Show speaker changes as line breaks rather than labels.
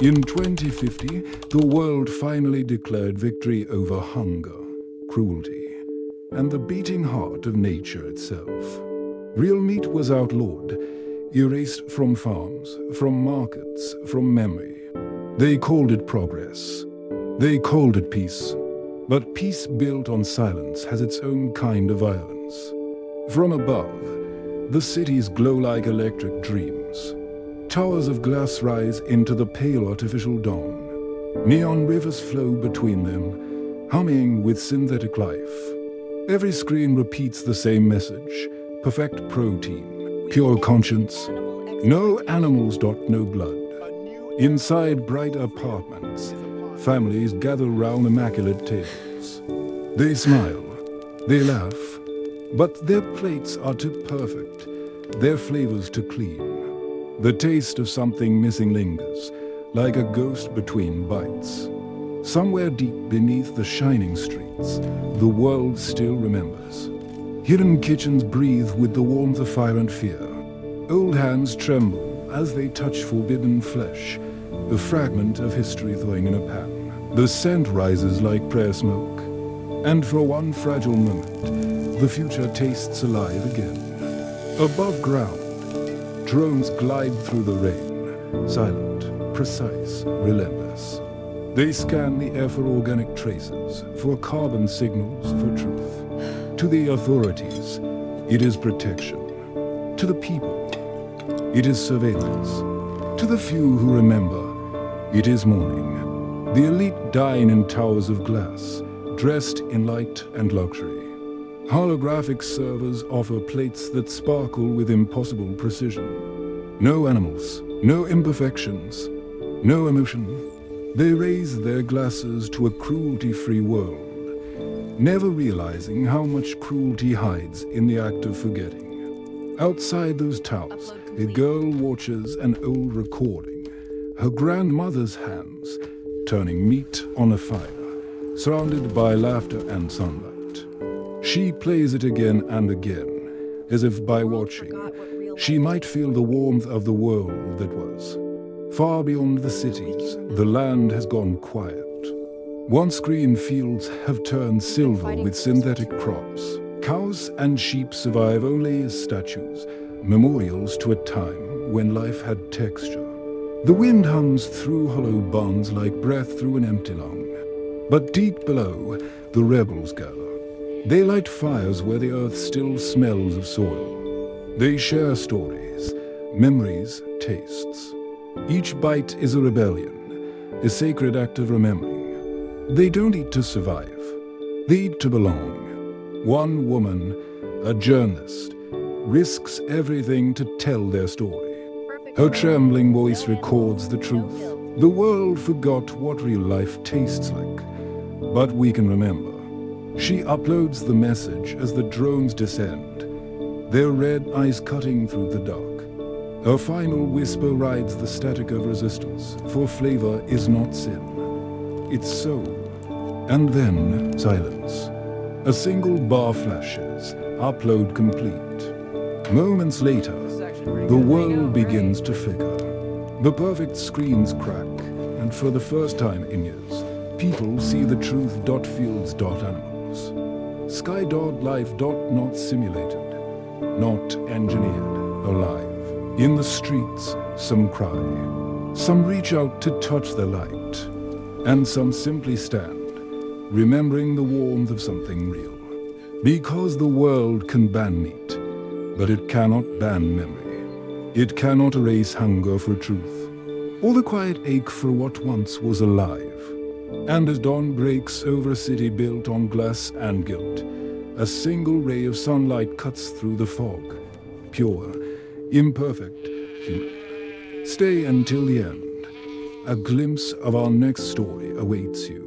In 2050, the world finally declared victory over hunger, cruelty, and the beating heart of nature itself. Real meat was outlawed, erased from farms, from markets, from memory. They called it progress. They called it peace. But peace built on silence has its own kind of violence. From above, the cities glow like electric dreams. Towers of glass rise into the pale artificial dawn. Neon rivers flow between them, humming with synthetic life. Every screen repeats the same message: perfect protein, pure conscience, no animals. No blood. Inside bright apartments, families gather round immaculate tables. They smile, they laugh, but their plates are too perfect, their flavors too clean. The taste of something missing lingers, like a ghost between bites. Somewhere deep beneath the shining streets, the world still remembers. Hidden kitchens breathe with the warmth of fire and fear. Old hands tremble as they touch forbidden flesh, a fragment of history thawing in a pan. The scent rises like prayer smoke, and for one fragile moment, the future tastes alive again. Above ground, drones glide through the rain, silent, precise, relentless. They scan the air for organic traces, for carbon signals, for truth. To the authorities, it is protection. To the people, it is surveillance. To the few who remember, it is mourning. The elite dine in towers of glass, dressed in light and luxury. Holographic servers offer plates that sparkle with impossible precision. No animals, no imperfections, no emotion. They raise their glasses to a cruelty-free world, never realizing how much cruelty hides in the act of forgetting. Outside those towers, a girl watches an old recording, her grandmother's hands turning meat on a fire, surrounded by laughter and sunlight. She plays it again and again, as if by watching, she might feel the warmth of the world that was. Far beyond the cities, the land has gone quiet. Once green fields have turned silver with synthetic crops. Cows and sheep survive only as statues, memorials to a time when life had texture. The wind hums through hollow barns like breath through an empty lung. But deep below, the rebels gather. They light fires where the earth still smells of soil. They share stories, memories, tastes. Each bite is a rebellion, a sacred act of remembering. They don't eat to survive. They eat to belong. One woman, a journalist, risks everything to tell their story. Her trembling voice records the truth. The world forgot what real life tastes like, but we can remember. She uploads the message as the drones descend, their red eyes cutting through the dark. Her final whisper rides the static of resistance, for flavor is not sin, it's soul. And then silence. A single bar flashes, upload complete. Moments later, the world begins to flicker. The perfect screens crack, and for the first time in years, people see the truth. Fields. Animals. Sky. Life. Not simulated, not engineered, alive. In the streets, some cry, some reach out to touch the light, and some simply stand, remembering the warmth of something real. Because the world can ban meat, but it cannot ban memory. It cannot erase hunger for truth, or the quiet ache for what once was alive. And as dawn breaks over a city built on glass and guilt, a single ray of sunlight cuts through the fog, pure, imperfect, human. Stay until the end. A glimpse of our next story awaits you.